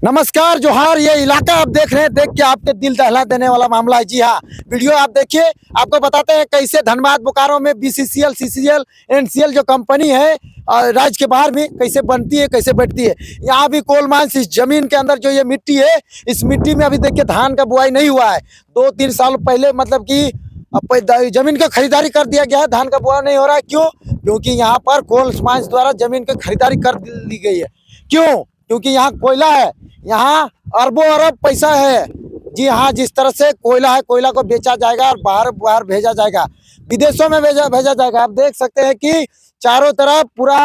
नमस्कार जोहार। ये इलाका आप देख रहे हैं, देख के आपके दिल दहला देने वाला मामला है। जी हाँ, वीडियो आप देखिए, आपको बताते हैं कैसे धनबाद बोकारो में बीसीसीएल सीसीएल एनसीएल जो कंपनी है राज्य के बाहर भी कैसे बनती है, कैसे बैठती है। यहाँ भी कोल माइंस, इस जमीन के अंदर जो ये मिट्टी है, इस मिट्टी में अभी देखिए धान का बुआई नहीं हुआ है। 2-3 साल पहले मतलब कि जमीन का खरीदारी कर दिया गया है, धान का बुआई नहीं हो रहा है। क्यों? क्योंकि यहाँ पर कोल माइंस द्वारा जमीन की खरीदारी कर ली गई है। क्यों? क्योंकि यहाँ कोयला है, यहाँ अरबों अरब पैसा है। जी हाँ, जिस तरह से कोयला है, कोयला को बेचा जाएगा और बाहर बाहर भेजा जाएगा, विदेशों में भेजा जाएगा। आप देख सकते हैं कि चारों तरफ पूरा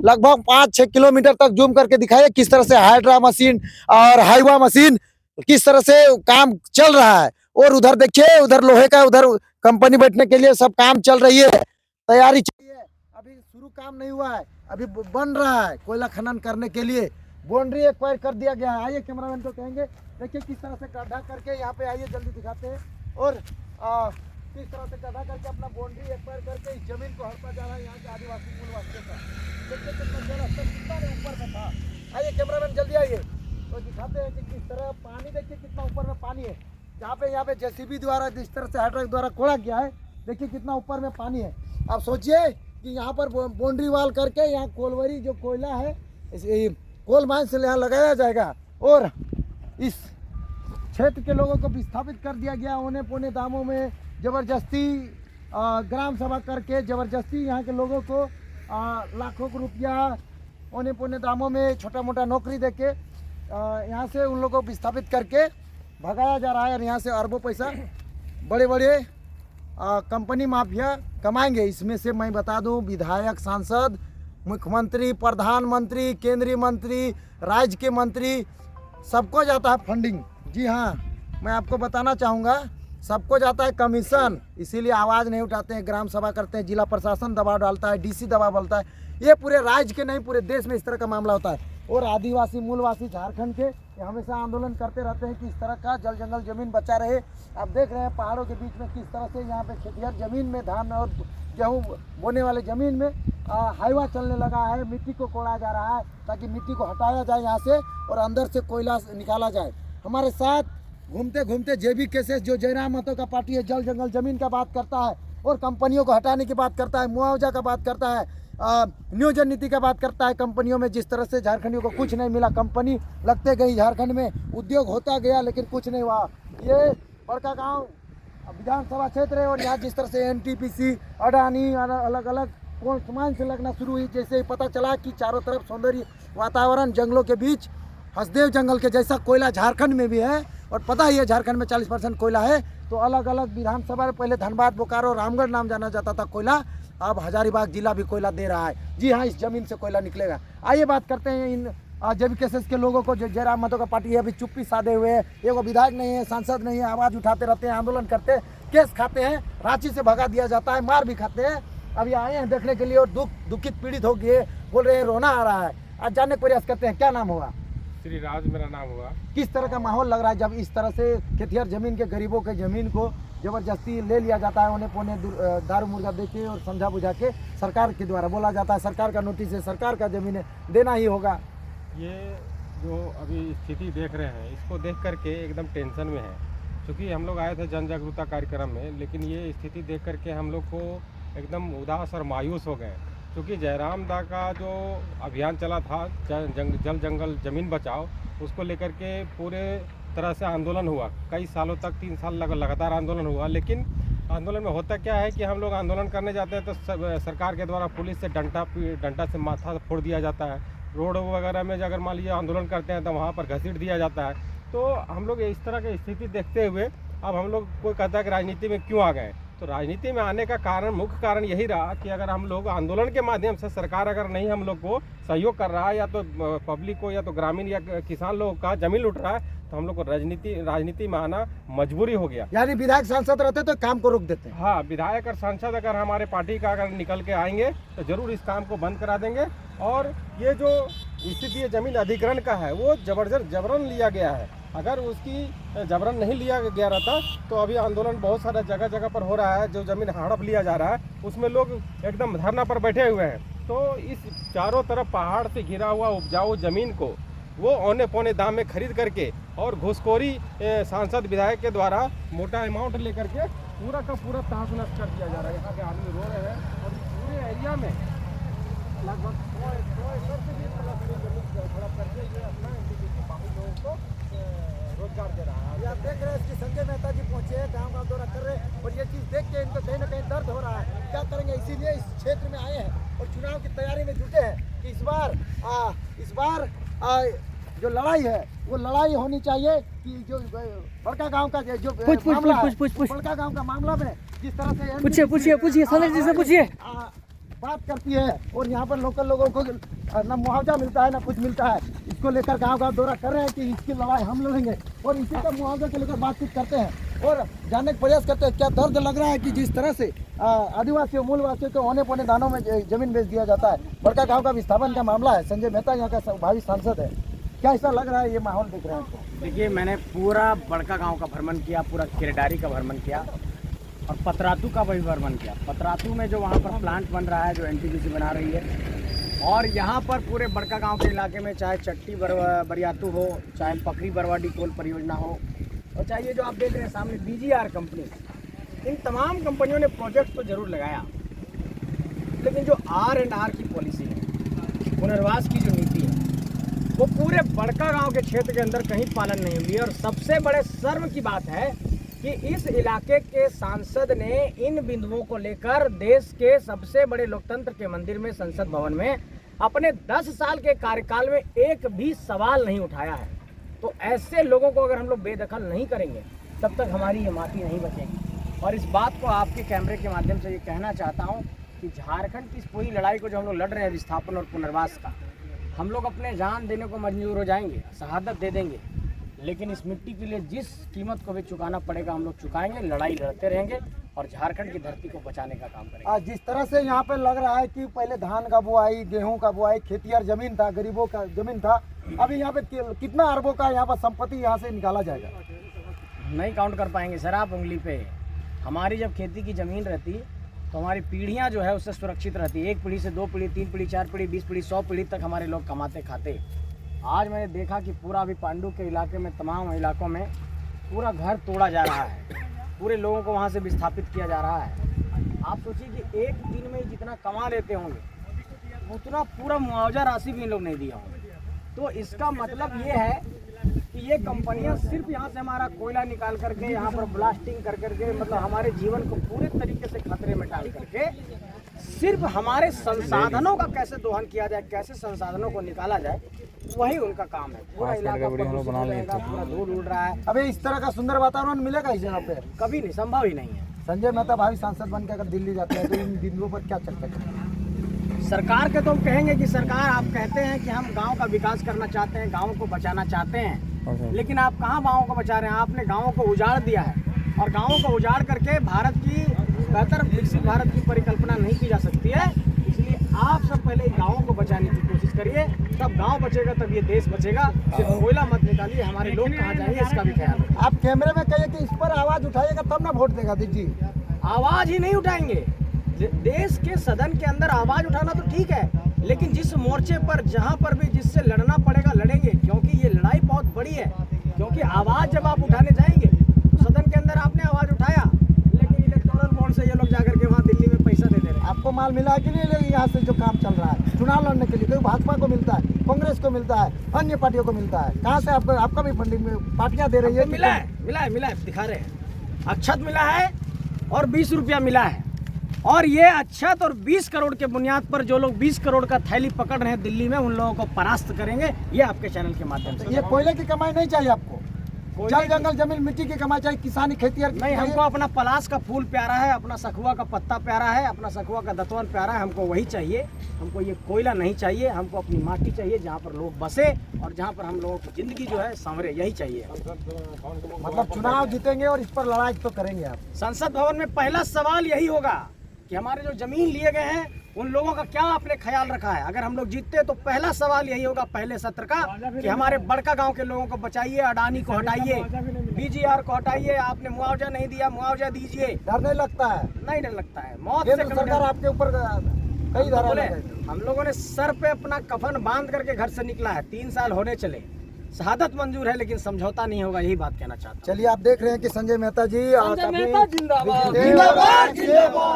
लगभग 5-6 किलोमीटर तक जूम करके दिखाइए किस तरह से हाइड्रा मशीन और हाइवा मशीन किस तरह से काम चल रहा है। और उधर देखिए, उधर लोहे का, उधर कंपनी बैठने के लिए सब काम चल रही है, तैयारी चाहिए। अभी शुरू काम नहीं हुआ है, अभी बन रहा है कोयला खनन करने के लिए। बाउंड्री एक्वायर कर दिया गया है। आइए कैमरामैन को कहेंगे, देखिए किस तरह से गड्ढा करके यहाँ पे आइए, जल्दी दिखाते हैं। और किस तरह से गड्ढा करके अपना बाउंड्री एक्वायर करके इस जमीन को हड़पा जा रहा है यहाँ के आदिवासी मूल वासियों का। देखिए कितना जल स्तर कितना ऊपर में था। आइए कैमरामैन जल्दी आइए, तो दिखाते हैं कि किस तरह पानी, देखिए कितना ऊपर में पानी है। यहाँ पे जेसीबी द्वारा जिस तरह से हाइड्रा द्वारा खोड़ा गया है, देखिए कितना ऊपर में पानी है। आप सोचिए कि यहाँ पर बाउंड्री वाल करके यहाँ कोलवरी जो कोयला है कोल माइन से यहाँ लगाया जाएगा और इस क्षेत्र के लोगों को विस्थापित कर दिया गया। औने पौने दामों में जबरदस्ती ग्राम सभा करके जबरदस्ती यहाँ के लोगों को लाखों को रुपया औने पौने दामों में छोटा मोटा नौकरी देके यहाँ से उन लोगों को विस्थापित करके भगाया जा रहा है। और यहाँ से अरबों पैसा बड़े बड़े कंपनी माफिया कमाएंगे। इसमें से मैं बता दूं, विधायक, सांसद, मुख्यमंत्री, प्रधानमंत्री, केंद्रीय मंत्री, राज्य के मंत्री, सबको जाता है फंडिंग। जी हाँ, मैं आपको बताना चाहूँगा, सबको जाता है कमीशन। इसीलिए आवाज़ नहीं उठाते हैं, ग्राम सभा करते हैं, जिला प्रशासन दबाव डालता है, डीसी दबाव डालता है। ये पूरे राज्य के नहीं, पूरे देश में इस तरह का मामला होता है। और आदिवासी मूलवासी झारखंड के ये हमेशा आंदोलन करते रहते हैं कि इस तरह का जल जंगल जमीन बचा रहे। आप देख रहे हैं पहाड़ों के बीच में किस तरह से यहाँ पे खेतिहर जमीन में धान और गेहूँ बोने वाले ज़मीन में हाईवा चलने लगा है। मिट्टी को कोड़ा जा रहा है ताकि मिट्टी को हटाया जाए यहाँ से और अंदर से कोयला निकाला जाए। हमारे साथ घूमते घूमते जेबी केसेस, जो जयराम महतो का पार्टी है, जल जंगल ज़मीन का बात करता है और कंपनियों को हटाने की बात करता है, मुआवजा का बात करता है, नियोजन नीति का बात करता है। कंपनियों में जिस तरह से झारखंडियों को कुछ नहीं मिला, कंपनी लगते गई झारखंड में, उद्योग होता गया लेकिन कुछ नहीं हुआ। ये बड़का गाँव विधानसभा क्षेत्र है और यहाँ जिस तरह से एनटीपीसी, अडानी अलग अलग कोल माइन से लगना शुरू हुई, जैसे ही पता चला कि चारों तरफ सौंदर्य वातावरण जंगलों के बीच हसदेव जंगल के जैसा कोयला झारखंड में भी है। और पता ही है झारखंड में 40% कोयला है। तो अलग अलग विधानसभा में पहले धनबाद, बोकारो, रामगढ़ नाम जाना जाता था कोयला, अब हजारीबाग जिला भी कोयला दे रहा है। जी हाँ, इस जमीन से कोयला निकलेगा। आइए बात करते हैं इन जेबी केसेस के लोगों को। जो जयराम महतो का पार्टी है, अभी चुप्पी साधे हुए है, एगो विधायक नहीं है, सांसद नहीं है, आवाज़ उठाते रहते हैं, आंदोलन करते हैं, केस खाते हैं, रांची से भगा दिया जाता है, मार भी खाते हैं। अभी आए हैं देखने के लिए और दुखित पीड़ित हो गए, बोल रहे हैं रोना आ रहा है। आज जानने का प्रयास करते हैं, क्या नाम होगा? श्री राज मेरा नाम होगा। किस तरह का माहौल लग रहा है जब इस तरह से खेतिहर जमीन के गरीबों के जमीन को जबरदस्ती ले लिया जाता है, उन्हें पौने दारू मुर्गा देके और समझा बुझा के सरकार के द्वारा बोला जाता है, सरकार का नोटिस है, सरकार का जमीन है, देना ही होगा। ये जो अभी स्थिति देख रहे हैं, इसको देख करके एकदम टेंशन में है। क्योंकि हम लोग आए थे जन जागरूकता कार्यक्रम में, लेकिन ये स्थिति देख करके हम लोग को एकदम उदास और मायूस हो गए। क्योंकि जयराम दा का जो अभियान चला था जल जंगल ज़मीन बचाओ, उसको लेकर के पूरे तरह से आंदोलन हुआ। कई सालों तक, 3 साल लगातार आंदोलन हुआ। लेकिन आंदोलन में होता क्या है कि हम लोग आंदोलन करने जाते हैं तो सरकार के द्वारा पुलिस से डंडा से माथा फोड़ दिया जाता है। रोड वगैरह में अगर मान लीजिए आंदोलन करते हैं तो वहाँ पर घसीट दिया जाता है। तो हम लोग इस तरह की स्थिति देखते हुए अब हम लोग कोई कहता है कि राजनीति में क्यों आ गए। तो राजनीति में आने का कारण, मुख्य कारण यही रहा कि अगर हम लोग आंदोलन के माध्यम से, सरकार अगर नहीं हम लोग को सहयोग कर रहा है, या तो पब्लिक को या तो ग्रामीण या किसान लोगों का जमीन लूट रहा है, तो हम लोग को राजनीति में आना मजबूरी हो गया। यानी विधायक सांसद रहते तो काम को रोक देते हैं। हाँ, विधायक और सांसद अगर हमारे पार्टी का अगर निकल के आएंगे तो जरूर इस काम को बंद करा देंगे। और ये जो स्थिति है जमीन अधिग्रहण का है, वो जबरन लिया गया है। अगर उसकी जबरन नहीं लिया गया रहता तो अभी आंदोलन बहुत सारा जगह जगह पर हो रहा है। जो ज़मीन हड़प लिया जा रहा है उसमें लोग एकदम धरना पर बैठे हुए हैं। तो इस चारों तरफ पहाड़ से घिरा हुआ उपजाऊ ज़मीन को वो औने पौने दाम में खरीद करके और घूसखोरी सांसद विधायक के द्वारा मोटा अमाउंट लेकर के पूरा का पूरा तहस नहस कर दिया जा रहा है। यहाँ के आदमी रो रहे हैं और इस पूरे एरिया में लगभग 100 एकड़ से भी जमीन हड़प करके ये अपना बाकी लोगों को रोजगार दे रहा है। ये आप देख रहे हैं कि संजय मेहता जी पहुंचे हैं, गाँव गाँव दौरा कर रहे हैं और ये चीज़ देख के इनको कहीं ना कहीं दर्द हो रहा है। क्या करेंगे, इसीलिए इस क्षेत्र में आए हैं और चुनाव की तैयारी में जुटे हैं कि इस बार जो लड़ाई है वो लड़ाई होनी चाहिए कि जो बड़का गांव का जो मामला है, बड़का गांव का मामला में जिस तरह से पूछिए संजय जी से पूछिए। बात करती है और यहाँ पर लोकल लोगों को ना मुआवजा मिलता है ना कुछ मिलता है। इसको लेकर गांव गांव दौरा कर रहे हैं कि इसकी लड़ाई हम लड़ेंगे और इसी का मुआवजा को लेकर बातचीत करते हैं और जानने का प्रयास करते हैं क्या दर्द लग रहा है कि जिस तरह से आदिवासियों मूलवासियों को औने पौने दानों में जमीन बेच दिया जाता है। बड़का गाँव का विस्थापन का मामला है, संजय मेहता यहाँ का भावी सांसद है, क्या ऐसा लग रहा है ये माहौल देख रहे हैं आपको? देखिए, मैंने पूरा बड़का गांव का भ्रमण किया, पूरा किरडारी का भ्रमण किया और पतरातू का भी भ्रमण किया। पतरातू में जो वहाँ पर प्लांट बन रहा है, जो एनटीपीसी बना रही है, और यहाँ पर पूरे बड़का गांव के इलाके में चाहे चट्टी बरियातू हो, चाहे पकड़ी बरवाडी कोल परियोजना हो, और चाहे ये जो आप देख रहे हैं सामने बीजीआर कंपनी, इन तमाम कंपनियों ने प्रोजेक्ट तो जरूर लगाया, लेकिन जो R&R की पॉलिसी है, पुनर्वास की जो नीति है, वो पूरे बड़का गांव के क्षेत्र के अंदर कहीं पालन नहीं हुई है। और सबसे बड़े शर्म की बात है कि इस इलाके के सांसद ने इन बिंदुओं को लेकर देश के सबसे बड़े लोकतंत्र के मंदिर में, संसद भवन में, अपने 10 साल के कार्यकाल में एक भी सवाल नहीं उठाया है। तो ऐसे लोगों को अगर हम लोग बेदखल नहीं करेंगे तब तक हमारी ये माटी नहीं बचेगी। और इस बात को आपके कैमरे के माध्यम से ये कहना चाहता हूँ कि झारखंड की इस पूरी लड़ाई को जो हम लोग लड़ रहे हैं विस्थापन और पुनर्वास का, हम लोग अपने जान देने को मंजूर हो जाएंगे, शहादत दे देंगे, लेकिन इस मिट्टी के लिए जिस कीमत को भी चुकाना पड़ेगा हम लोग चुकाएंगे, लड़ाई लड़ते रहेंगे और झारखंड की धरती को बचाने का काम करेंगे। जिस तरह से यहाँ पे लग रहा है कि पहले धान का बुआई, गेहूं का बुआई, खेतियार जमीन था, गरीबों का जमीन था, अभी यहाँ पे कितना अरबों का यहाँ पर संपत्ति यहाँ से निकाला जाएगा? नहीं काउंट कर पाएंगे सर आप उंगली पे। हमारी जब खेती की ज़मीन रहती तो हमारी पीढ़ियाँ जो है उससे सुरक्षित रहती है। 1 पीढ़ी से 2 पीढ़ी, 3 पीढ़ी, 4 पीढ़ी, 20 पीढ़ी, 100 पीढ़ी तक हमारे लोग कमाते खाते। आज मैंने देखा कि पूरा अभी पांडु के इलाके में, तमाम इलाकों में पूरा घर तोड़ा जा रहा है, पूरे लोगों को वहाँ से विस्थापित किया जा रहा है। आप सोचिए कि एक दिन में जितना कमा लेते होंगे उतना पूरा मुआवजा राशि भी इन लोग नहीं दिया होंगे। तो इसका मतलब ये है कि ये कंपनियां सिर्फ यहाँ से हमारा कोयला निकाल करके, यहाँ पर ब्लास्टिंग कर करके, मतलब हमारे जीवन को पूरे तरीके से खतरे में डाल करके सिर्फ हमारे संसाधनों का कैसे दोहन किया जाए, कैसे संसाधनों को निकाला जाए, वही उनका काम है। पूरा इलाका पूरा धूल उड़ रहा है। अभी इस तरह का सुंदर वातावरण मिलेगा इस जगह पे? कभी नहीं, संभव ही नहीं है। संजय मेहता भावी सांसद बन के अगर दिल्ली जाते हैं तो इन बिंदुओं पर क्या चर्चा करेंगे? सरकार के तो हम कहेंगे कि सरकार, आप कहते हैं कि हम गांव का विकास करना चाहते हैं, गांव को बचाना चाहते हैं, लेकिन आप कहां गांवों को बचा रहे हैं? आपने गांवों को उजाड़ दिया है और गांवों को उजाड़ करके भारत की बेहतर विकसित भारत की परिकल्पना नहीं की जा सकती है। इसलिए आप सब पहले गांवों को बचाने की कोशिश करिए, तब गांव बचेगा तब ये देश बचेगा। सिर्फ कोयला मत निकालिए, हमारे लोग कहाँ जाएंगे इसका भी ख्याल रखिए। आप कैमरे में कहिए कि इस पर आवाज उठाइएगा तब ना वोट देगा दीजिए। आवाज ही नहीं उठाएंगे। देश के सदन के अंदर आवाज उठाना तो ठीक है, लेकिन जिस मोर्चे पर, जहां पर भी जिससे लड़ना पड़ेगा लड़ेंगे, क्योंकि ये लड़ाई बहुत बड़ी है। क्योंकि आवाज जब आप उठाने जाएंगे तो सदन के अंदर आपने आवाज उठाया, लेकिन इलेक्टोरल बॉन्ड से ये लोग जाकर के वहाँ दिल्ली में पैसा दे रहे हैं। आपको माल मिला है कि नहीं? यहाँ से जो काम चल रहा है चुनाव लड़ने के लिए, कोई भाजपा को मिलता है, कांग्रेस को मिलता है, अन्य पार्टियों को मिलता है, कहाँ से आपका भी फंडिंग में पार्टियां दे रही है? मिला है, दिखा रहे हैं। अक्षत मिला है और 20 रुपया मिला है। और ये अक्षत और 20 करोड़ के बुनियाद पर जो लोग 20 करोड़ का थैली पकड़ रहे हैं दिल्ली में, उन लोगों को परास्त करेंगे। ये आपके चैनल के माध्यम से। ये कोयले की कमाई नहीं चाहिए आपको, जल जंगल जमीन मिट्टी की कमाई चाहिए, किसानी खेती नहीं। हमको अपना पलाश का फूल प्यारा है, अपना सखुआ का पत्ता प्यारा है, अपना सखुआ का दतवन प्यारा है, हमको वही चाहिए। हमको ये कोयला नहीं चाहिए, हमको अपनी माटी चाहिए जहाँ पर लोग बसे और जहाँ पर हम लोगों की जिंदगी जो है संवरे, यही चाहिए। मतलब चुनाव जीतेंगे और इस पर लड़ाई तो करेंगे आप? संसद भवन में पहला सवाल यही होगा कि हमारे जो जमीन लिए गए हैं उन लोगों का क्या आपने ख्याल रखा है। अगर हम लोग जीतते तो पहला सवाल यही होगा पहले सत्र का कि हमारे बड़का गांव के लोगों को बचाइए, अडानी को हटाइए, बीजीआर को हटाइए, आपने मुआवजा नहीं दिया, मुआवजा दीजिए। डर नहीं लगता है? नहीं डर लगता है। मौत से केंद्र सरकार आपके ऊपर कई धारा बोले लगाई थी। हम लोगों ने सर पे अपना कफन बांध करके घर से निकला है, 3 साल होने चले, शहादत मंजूर है लेकिन समझौता नहीं होगा, यही बात कहना चाहता हूँ। चलिए आप देख रहे हैं कि संजय मेहता जी संजय मेहता जिंदाबाद जिंदाबाद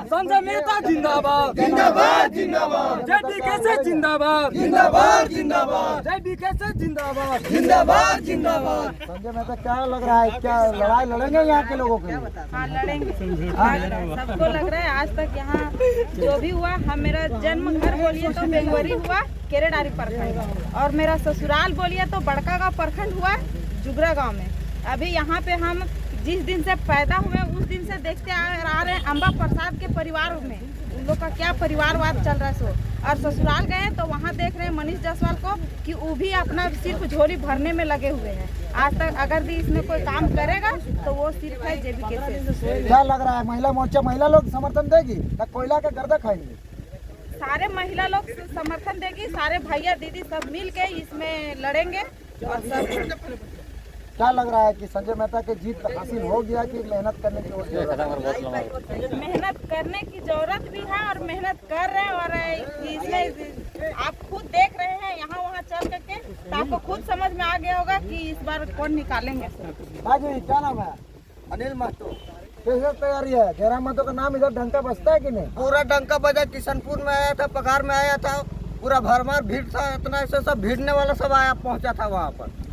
संजय मेहता जिंदाबाद जिंदाबाद जिंदाबाद जय बीकेसे जिंदाबाद जिंदाबाद जिंदाबाद जय बीकेसे जिंदाबाद जिंदाबाद जिंदाबाद। संजय मेहता क्या लग रहा है, क्या लड़ाई लड़ेंगे यहाँ के लोगों के लिए? हाँ लड़ेंगे। सबको लग रहा है आज तक यहाँ जो भी हुआ, हम मेरा जन्म घर बोलिए तो बेंगवरी हुआ केरेडारी प्रखंड, और मेरा ससुराल बोलिए तो बड़का गांव प्रखंड हुआ जुगरा गांव में। अभी यहाँ पे हम जिस दिन से पैदा हुए उस दिन से देखते आ रहे हैं अम्बा प्रसाद के परिवार में उन लोग का क्या परिवारवाद चल रहा है सो। और ससुराल गए तो वहाँ देख रहे हैं मनीष जायसवाल को कि वो भी अपना सिर्फ झोली भरने में लगे हुए हैं। आज तक अगर भी इसमें कोई काम करेगा तो वो सिर्फ है जेबी के। क्या लग रहा है महिला मोर्चा, महिला लोग समर्थन देगी या कोयला का गर्दा खाएंगे? सारे महिला लोग समर्थन देगी, सारे भैया दीदी सब मिल के इसमें लड़ेंगे। और सब क्या लग रहा है कि संजय मेहता की जीत हासिल हो गया कि मेहनत करने की जरूरत है? मेहनत करने की जरूरत भी है और मेहनत कर रहे हैं। और इसमें आप खुद देख रहे हैं यहाँ वहाँ चल करके, तो आपको खुद समझ में आ गया होगा कि इस बार कौन निकालेंगे। बाजी क्या नाम है? अनिल महतो। कैसे तैयारी है? जयराम महतो का नाम इधर डंका बजता है कि नहीं? पूरा डंका बजा, किशनपुर में आया था, पगार में आया था, पूरा भरमार भीड़ था, इतना ऐसे सब भीड़ने वाला सब आया पहुंचा था वहाँ पर।